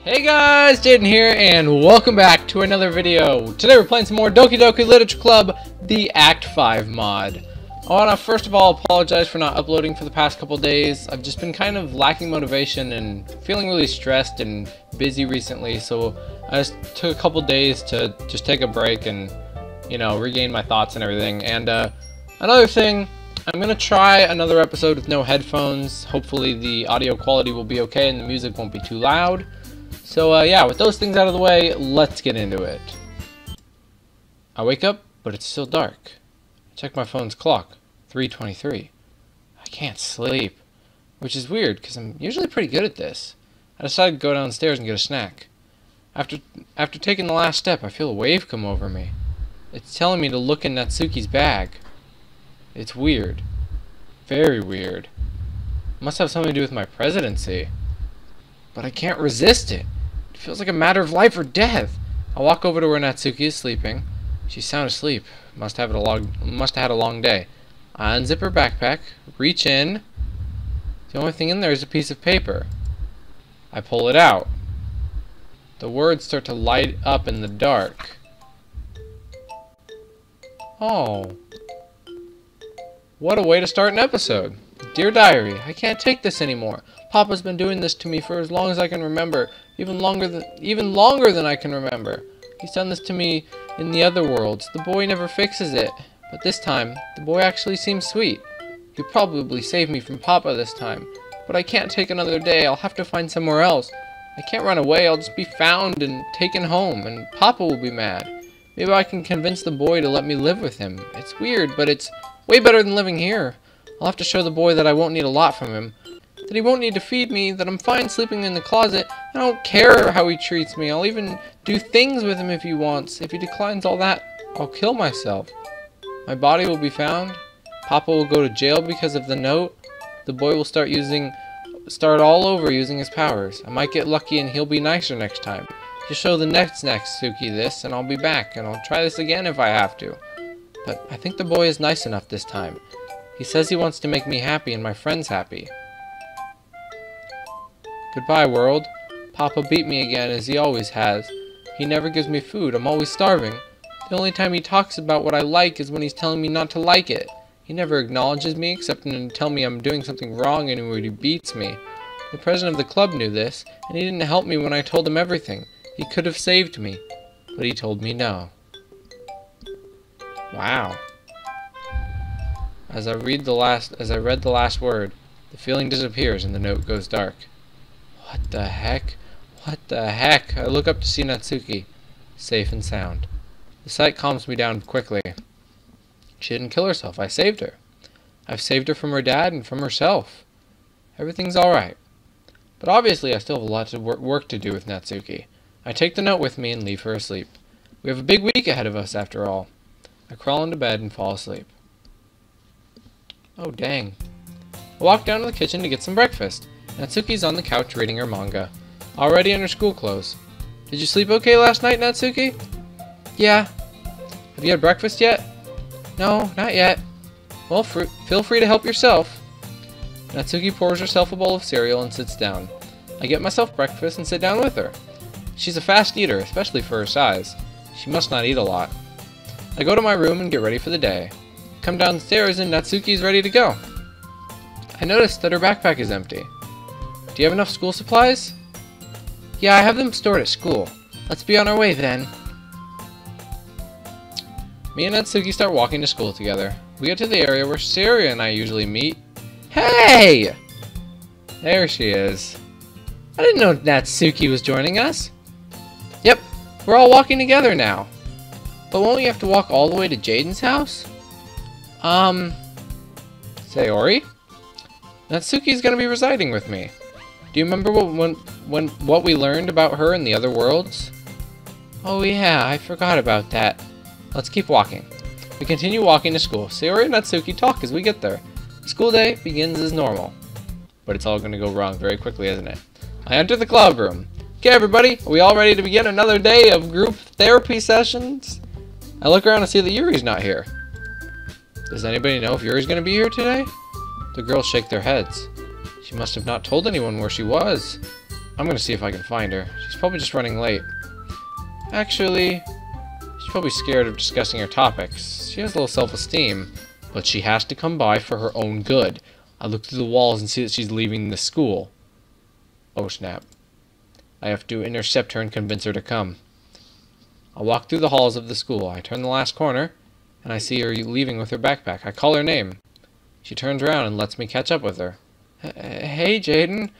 Hey guys, Jaden here, and welcome back to another video. Today we're playing some more Doki Doki Literature Club, the Act 5 mod. I want to first of all apologize for not uploading for the past couple days. I've just been kind of lacking motivation and feeling really stressed and busy recently, so I just took a couple days to just take a break and, you know, regain my thoughts and everything. And another thing, I'm going to try another episode with no headphones. Hopefully the audio quality will be okay and the music won't be too loud. So yeah, with those things out of the way, let's get into it. I wake up, but it's still dark. I check my phone's clock, 3:23. I can't sleep, which is weird because I'm usually pretty good at this. I decide to go downstairs and get a snack. After taking the last step, I feel a wave come over me. It's telling me to look in Natsuki's bag. It's weird. Very weird. It must have something to do with my presidency. But I can't resist it. It feels like a matter of life or death. I walk over to where Natsuki is sleeping. She's sound asleep. Must have had a long day. I unzip her backpack, reach in. The only thing in there is a piece of paper. I pull it out. The words start to light up in the dark. Oh. What a way to start an episode. Dear Diary, I can't take this anymore. Papa's been doing this to me for as long as I can remember, even longer than I can remember. He's done this to me in the other worlds. The boy never fixes it, but this time, the boy actually seems sweet. He'll probably save me from Papa this time, but I can't take another day. I'll have to find somewhere else. I can't run away. I'll just be found and taken home, and Papa will be mad. Maybe I can convince the boy to let me live with him. It's weird, but it's way better than living here. I'll have to show the boy that I won't need a lot from him. That he won't need to feed me, that I'm fine sleeping in the closet. I don't care how he treats me. I'll even do things with him if he wants. If he declines all that, I'll kill myself. My body will be found. Papa will go to jail because of the note. The boy will start all over using his powers. I might get lucky and he'll be nicer next time. Just show the next Natsuki this and I'll be back, and I'll try this again if I have to. But I think the boy is nice enough this time. He says he wants to make me happy and my friends happy. Goodbye, world. Papa beat me again, as he always has. He never gives me food. I'm always starving. The only time he talks about what I like is when he's telling me not to like it. He never acknowledges me, except to tell me I'm doing something wrong and he beats me. The president of the club knew this, and he didn't help me when I told him everything. He could have saved me, but he told me no. Wow. As I read the last word, the feeling disappears and the note goes dark. What the heck? What the heck? I look up to see Natsuki, safe and sound. The sight calms me down quickly. She didn't kill herself. I saved her. I've saved her from her dad and from herself. Everything's alright. But obviously I still have a lot of work to do with Natsuki. I take the note with me and leave her asleep. We have a big week ahead of us after all. I crawl into bed and fall asleep. Oh dang. I walk down to the kitchen to get some breakfast. Natsuki's on the couch reading her manga, already in her school clothes. Did you sleep okay last night, Natsuki? Yeah. Have you had breakfast yet? No, not yet. Well, feel free to help yourself. Natsuki pours herself a bowl of cereal and sits down. I get myself breakfast and sit down with her. She's a fast eater, especially for her size. She must not eat a lot. I go to my room and get ready for the day. Come downstairs and Natsuki's ready to go. I notice that her backpack is empty. Do you have enough school supplies? Yeah, I have them stored at school. Let's be on our way then. Me and Natsuki start walking to school together. We get to the area where Saria and I usually meet. Hey! There she is. I didn't know Natsuki was joining us. Yep, we're all walking together now. But won't you have to walk all the way to Jaden's house? Sayori? Natsuki's gonna be residing with me. Do you remember what we learned about her in the other worlds? Oh yeah, I forgot about that. Let's keep walking. We continue walking to school. Sayori and Natsuki talk as we get there. School day begins as normal. But it's all gonna go wrong very quickly, isn't it? I enter the club room. Okay everybody, are we all ready to begin another day of group therapy sessions? I look around and see that Yuri's not here. Does anybody know if Yuri's gonna be here today? The girls shake their heads. She must have not told anyone where she was. I'm gonna see if I can find her. She's probably just running late. Actually, she's probably scared of discussing her topics. She has low self-esteem, but she has to come by for her own good. I look through the walls and see that she's leaving the school. Oh snap. I have to intercept her and convince her to come. I walk through the halls of the school. I turn the last corner, and I see her leaving with her backpack. I call her name. She turns around and lets me catch up with her. Hey, Jaden.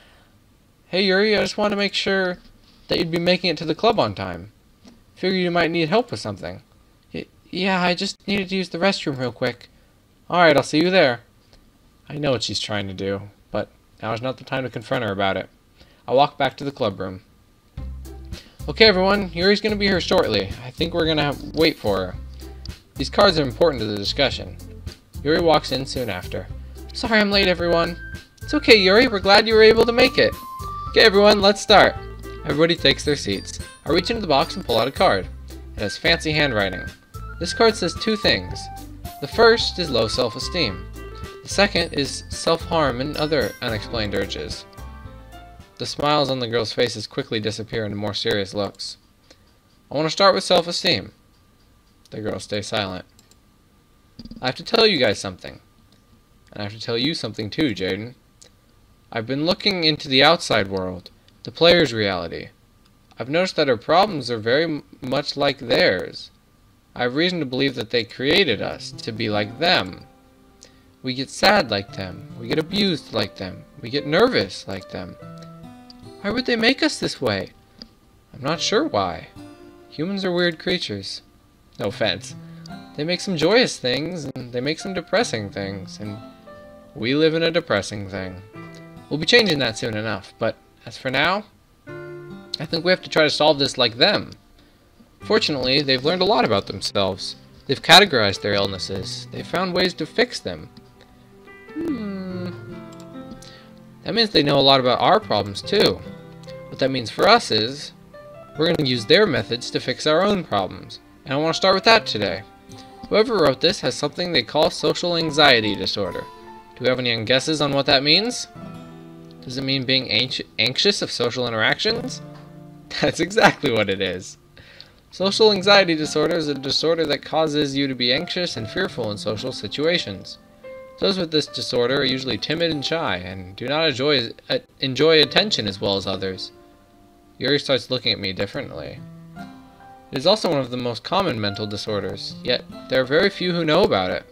Hey, Yuri, I just want to make sure that you'd be making it to the club on time. Figured you might need help with something. Yeah, I just needed to use the restroom real quick. Alright, I'll see you there. I know what she's trying to do, but now is not the time to confront her about it. I walk back to the club room. Okay, everyone, Yuri's going to be here shortly. I think we're going to wait for her. These cards are important to the discussion. Yuri walks in soon after. Sorry I'm late, everyone. It's okay, Yuri. We're glad you were able to make it. Okay, everyone, let's start. Everybody takes their seats. I reach into the box and pull out a card. It has fancy handwriting. This card says two things. The first is low self-esteem. The second is self-harm and other unexplained urges. The smiles on the girls' faces quickly disappear into more serious looks. I want to start with self-esteem. The girls stay silent. I have to tell you guys something. And I have to tell you something too, Jaden. I've been looking into the outside world, the player's reality. I've noticed that our problems are very much like theirs. I have reason to believe that they created us to be like them. We get sad like them. We get abused like them. We get nervous like them. Why would they make us this way? I'm not sure why. Humans are weird creatures. No offense. They make some joyous things, and they make some depressing things, and we live in a depressing thing. We'll be changing that soon enough, but as for now, I think we have to try to solve this like them. Fortunately, they've learned a lot about themselves. They've categorized their illnesses. They've found ways to fix them. That means they know a lot about our problems too. What that means for us is, we're going to use their methods to fix our own problems. And I want to start with that today. Whoever wrote this has something they call social anxiety disorder. Do we have any guesses on what that means? Does it mean being anxious of social interactions? That's exactly what it is. Social anxiety disorder is a disorder that causes you to be anxious and fearful in social situations. Those with this disorder are usually timid and shy, and do not enjoy attention as well as others. Yuri starts looking at me differently. It is also one of the most common mental disorders, yet there are very few who know about it,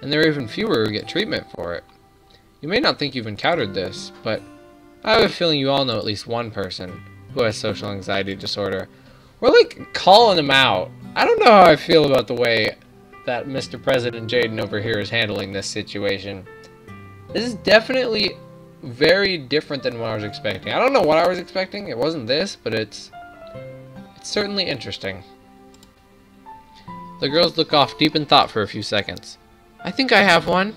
and there are even fewer who get treatment for it. You may not think you've encountered this, but I have a feeling you all know at least one person who has social anxiety disorder. We're like calling them out. I don't know how I feel about the way that Mr. President Jaden over here is handling this situation. This is definitely very different than what I was expecting. I don't know what I was expecting. It wasn't this, but it's certainly interesting. The girls look off deep in thought for a few seconds. I think I have one.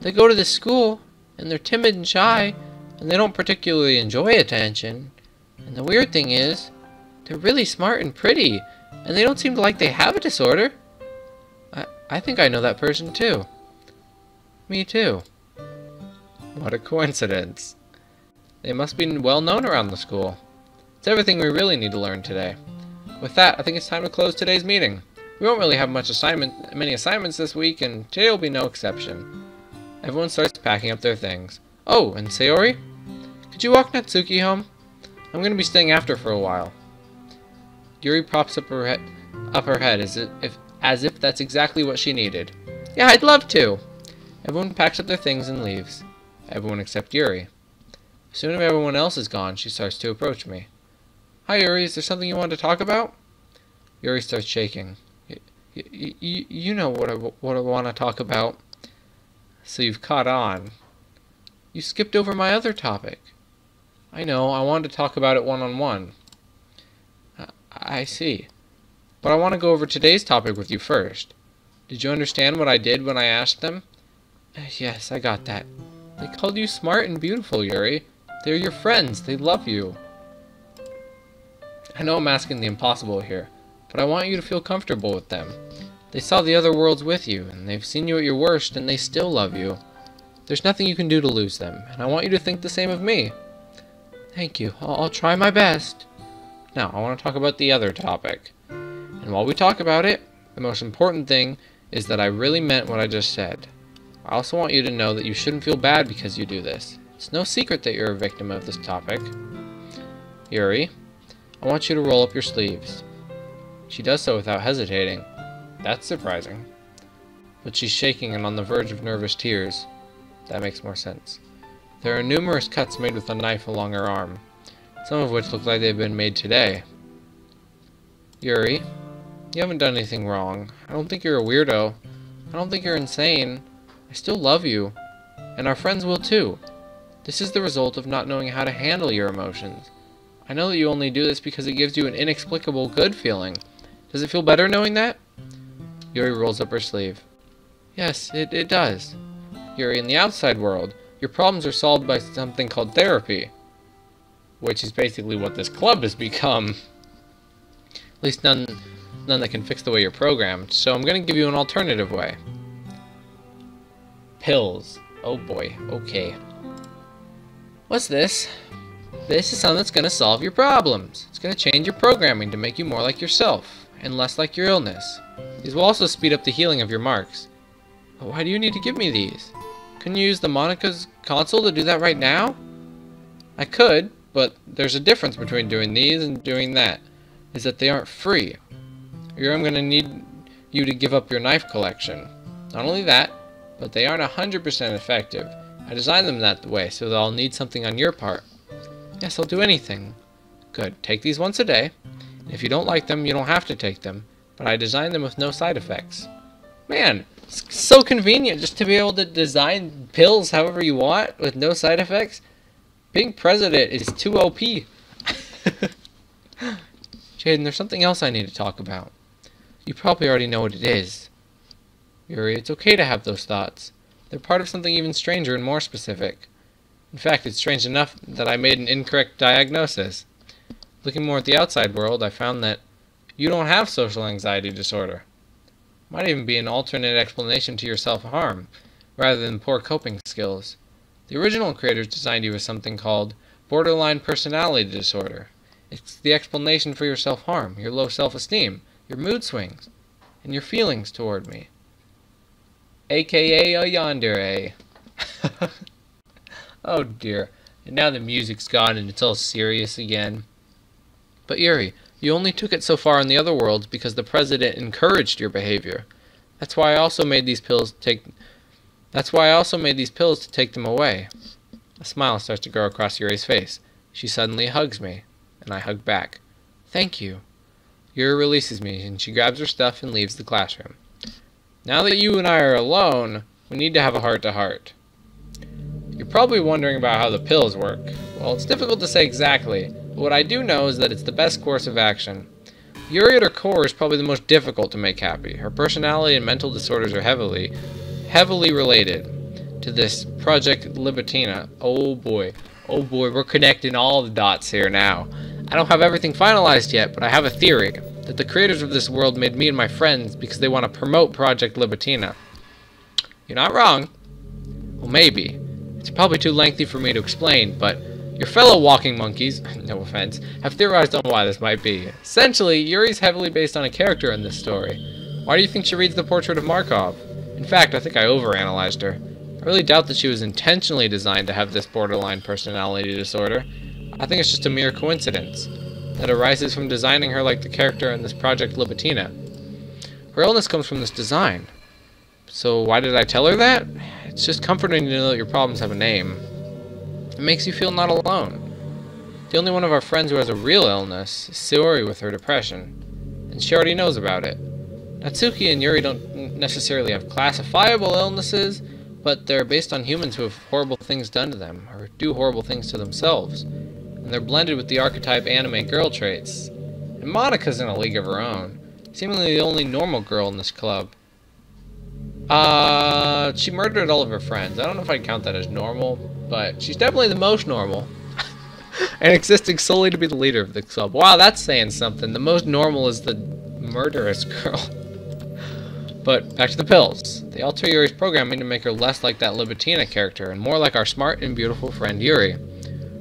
They go to this school, and they're timid and shy, and they don't particularly enjoy attention. And the weird thing is, they're really smart and pretty, and they don't seem to like they have a disorder. I think I know that person too. Me too. What a coincidence. They must be well known around the school. It's everything we really need to learn today. With that, I think it's time to close today's meeting. We won't really have many assignments this week, and today will be no exception. Everyone starts packing up their things. Oh, and Sayori? Could you walk Natsuki home? I'm going to be staying after for a while. Yuri props up her head as if that's exactly what she needed. Yeah, I'd love to. Everyone packs up their things and leaves. Everyone except Yuri. As soon as everyone else is gone, she starts to approach me. Hi, Yuri. Is there something you want to talk about? Yuri starts shaking. You know what I want to talk about. So you've caught on. You skipped over my other topic. I know. I wanted to talk about it one-on-one. I see. But I want to go over today's topic with you first. Did you understand what I did when I asked them? Yes, I got that. They called you smart and beautiful, Yuri. They're your friends. They love you. I know I'm asking the impossible here, but I want you to feel comfortable with them. They saw the other worlds with you, and they've seen you at your worst, and they still love you. There's nothing you can do to lose them, and I want you to think the same of me. Thank you. I'll try my best. Now, I want to talk about the other topic. And while we talk about it, the most important thing is that I really meant what I just said. I also want you to know that you shouldn't feel bad because you do this. It's no secret that you're a victim of this topic. Yuri, I want you to roll up your sleeves. She does so without hesitating. That's surprising. But she's shaking and on the verge of nervous tears. That makes more sense. There are numerous cuts made with a knife along her arm, some of which look like they've been made today. Yuri, you haven't done anything wrong. I don't think you're a weirdo. I don't think you're insane. I still love you. And our friends will too. This is the result of not knowing how to handle your emotions. I know that you only do this because it gives you an inexplicable good feeling. Does it feel better knowing that? Yuri rolls up her sleeve. Yes, it does. Yuri, in the outside world, your problems are solved by something called therapy. Which is basically what this club has become. At least none that can fix the way you're programmed. So I'm going to give you an alternative way. Pills. Oh boy, okay. What's this? This is something that's going to solve your problems. It's going to change your programming to make you more like yourself, and less like your illness. These will also speed up the healing of your marks. But why do you need to give me these? Couldn't you use the Monica's console to do that right now? I could, but there's a difference between doing these and doing that, is that they aren't free. Or I'm going to need you to give up your knife collection. Not only that, but they aren't 100% effective. I designed them that way, so that I'll need something on your part. Yes, I'll do anything. Good. Take these once a day. And if you don't like them, you don't have to take them. But I designed them with no side effects. Man, it's so convenient just to be able to design pills however you want with no side effects. Being president is too OP. Jaden, there's something else I need to talk about. You probably already know what it is. Yuri, it's okay to have those thoughts. They're part of something even stranger and more specific. In fact, it's strange enough that I made an incorrect diagnosis. Looking more at the outside world, I found that you don't have social anxiety disorder. Might even be an alternate explanation to your self-harm, rather than poor coping skills. The original creators designed you as something called borderline personality disorder. It's the explanation for your self-harm, your low self-esteem, your mood swings, and your feelings toward me. AKA a yandere. Oh dear, and now the music's gone and it's all serious again. But Yuri, you only took it so far in the other worlds because the president encouraged your behavior. That's why I also made these pills to take them away. A smile starts to grow across Yuri's face. She suddenly hugs me, and I hug back. Thank you. Yuri releases me, and she grabs her stuff and leaves the classroom. Now that you and I are alone, we need to have a heart-to-heart. You're probably wondering about how the pills work. Well, it's difficult to say exactly, but what I do know is that it's the best course of action. Yuri at her core is probably the most difficult to make happy. Her personality and mental disorders are heavily related to this Project LIBITINA. Oh boy, we're connecting all the dots here now. I don't have everything finalized yet, but I have a theory that the creators of this world made me and my friends because they want to promote Project LIBITINA. You're not wrong. Well, maybe. It's probably too lengthy for me to explain, but your fellow walking monkeys, no offense, have theorized on why this might be. Essentially, Yuri's heavily based on a character in this story. Why do you think she reads the portrait of Markov? In fact, I think I overanalyzed her. I really doubt that she was intentionally designed to have this borderline personality disorder. I think it's just a mere coincidence that arises from designing her like the character in this Project LIBITINA. Her illness comes from this design. So why did I tell her that? It's just comforting to know that your problems have a name. It makes you feel not alone. The only one of our friends who has a real illness is Sayori with her depression, and she already knows about it. Natsuki and Yuri don't necessarily have classifiable illnesses, but they're based on humans who have horrible things done to them, or do horrible things to themselves. And they're blended with the archetype anime girl traits. And Monica's in a league of her own, seemingly the only normal girl in this club. She murdered all of her friends. I don't know if I'd count that as normal, but she's definitely the most normal. And existing solely to be the leader of the club. Wow, that's saying something. The most normal is the murderous girl. But back to the pills. They alter Yuri's programming to make her less like that LIBITINA character and more like our smart and beautiful friend Yuri.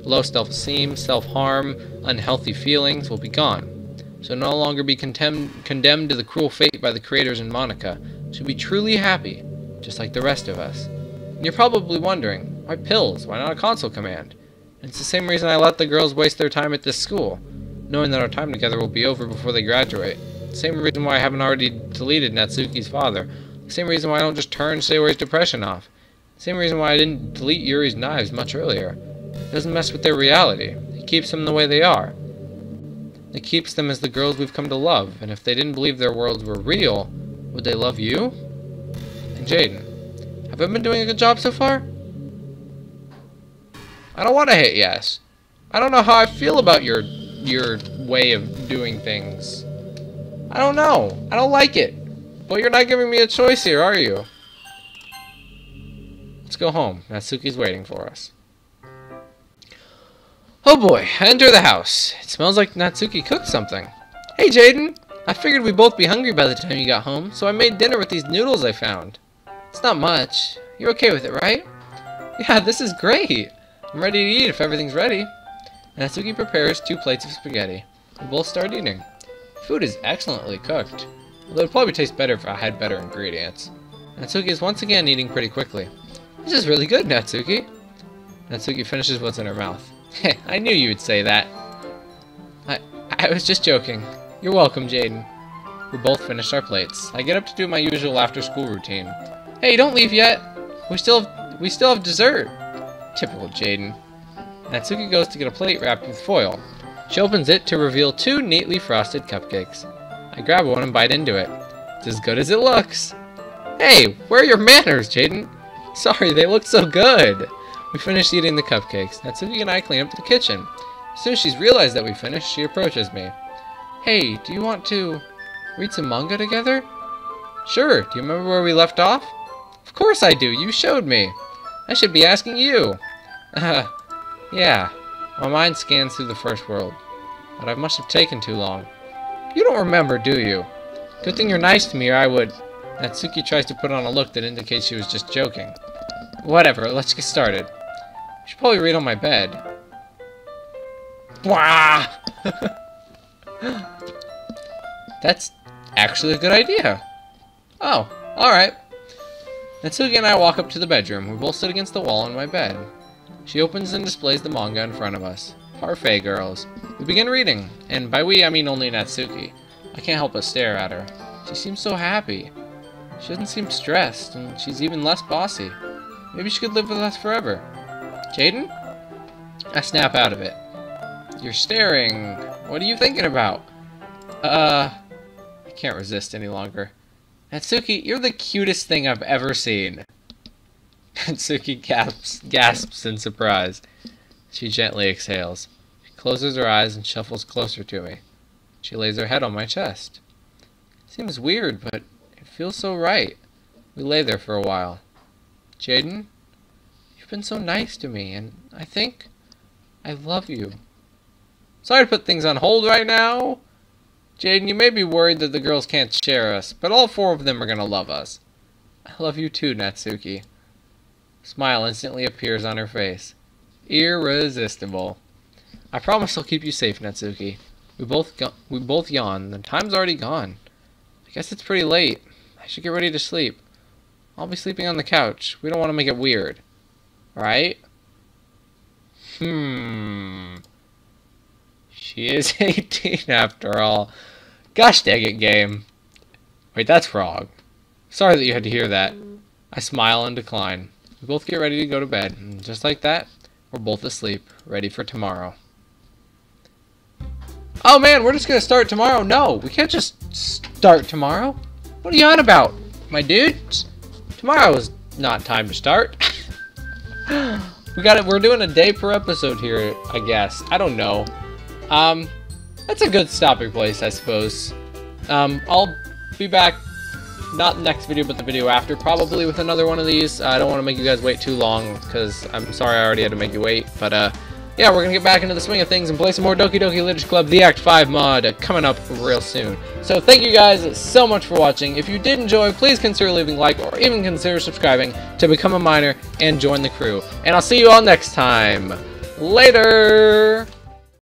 Low self-esteem, self-harm, unhealthy feelings will be gone. So no longer be condemned to the cruel fate by the creators in Monica. She'll be truly happy, just like the rest of us. And you're probably wondering, why pills? Why not a console command? And it's the same reason I let the girls waste their time at this school, knowing that our time together will be over before they graduate. The same reason why I haven't already deleted Natsuki's father. The same reason why I don't just turn Sayori's depression off. The same reason why I didn't delete Yuri's knives much earlier. It doesn't mess with their reality. It keeps them the way they are. It keeps them as the girls we've come to love, and if they didn't believe their worlds were real, would they love you? And Jaden, have I been doing a good job so far? I don't want to hit yes. I don't know how I feel about your way of doing things. I don't know. I don't like it. But you're not giving me a choice here, are you? Let's go home. Natsuki's waiting for us. Oh boy, enter the house. It smells like Natsuki cooked something. Hey Jaden! I figured we'd both be hungry by the time you got home, so I made dinner with these noodles I found. It's not much. You're okay with it, right? Yeah, this is great. I'm ready to eat if everything's ready. Natsuki prepares 2 plates of spaghetti. We both start eating. Food is excellently cooked, although it'd probably taste better if I had better ingredients. Natsuki is once again eating pretty quickly. This is really good, Natsuki. Natsuki finishes what's in her mouth. I knew you would say that. I was just joking. You're welcome, Jaden. We both finished our plates. I get up to do my usual after-school routine. Hey, don't leave yet. We still have dessert. Typical Jaden. Natsuki goes to get a plate wrapped with foil. She opens it to reveal 2 neatly frosted cupcakes. I grab one and bite into it. It's as good as it looks. Hey, where are your manners, Jaden? Sorry, they look so good. We finished eating the cupcakes. Natsuki and I clean up the kitchen. As soon as she's realized that we finished, she approaches me. Hey, do you want to read some manga together? Sure, do you remember where we left off? Of course I do, you showed me. I should be asking you. Yeah. My mind scans through the first world, but I must have taken too long. You don't remember, do you? Good thing you're nice to me or I would... Natsuki tries to put on a look that indicates she was just joking. Whatever, let's get started. I should probably read on my bed. Wah! That's actually a good idea. Oh, alright. Natsuki and I walk up to the bedroom. We both sit against the wall on my bed. She opens and displays the manga in front of us. Parfait Girls. We begin reading, and by we I mean only Natsuki. I can't help but stare at her. She seems so happy. She doesn't seem stressed, and she's even less bossy. Maybe she could live with us forever. Jaden? I snap out of it. You're staring. What are you thinking about? I can't resist any longer. Natsuki, you're the cutest thing I've ever seen. Natsuki gasps in surprise. She gently exhales. She closes her eyes and shuffles closer to me. She lays her head on my chest. Seems weird, but it feels so right. We lay there for a while. Jaden, you've been so nice to me, and I think I love you. Sorry to put things on hold right now. Jaden, you may be worried that the girls can't share us, but all 4 of them are gonna love us. I love you too, Natsuki. A smile instantly appears on her face. Irresistible. I promise I'll keep you safe, Natsuki. We both yawn. The time's already gone. I guess it's pretty late. I should get ready to sleep. I'll be sleeping on the couch. We don't want to make it weird. Right? She is 18 after all. Gosh dang it, game. Wait, that's wrong. Sorry that you had to hear that. I smile and decline. We both get ready to go to bed, and just like that, we're both asleep, ready for tomorrow. Oh man, we're just gonna start tomorrow? No, we can't just start tomorrow. What are you on about, my dudes? Tomorrow is not time to start. We're doing a day per episode here, I guess. I don't know. That's a good stopping place, I suppose. I'll be back, not the next video, but the video after, probably with another one of these. I don't want to make you guys wait too long, because I'm sorry I already had to make you wait. But, yeah, we're going to get back into the swing of things and play some more Doki Doki Literature Club, the Act 5 mod, coming up real soon. So thank you guys so much for watching. If you did enjoy, please consider leaving a like, or even consider subscribing to become a miner and join the crew. And I'll see you all next time. Later!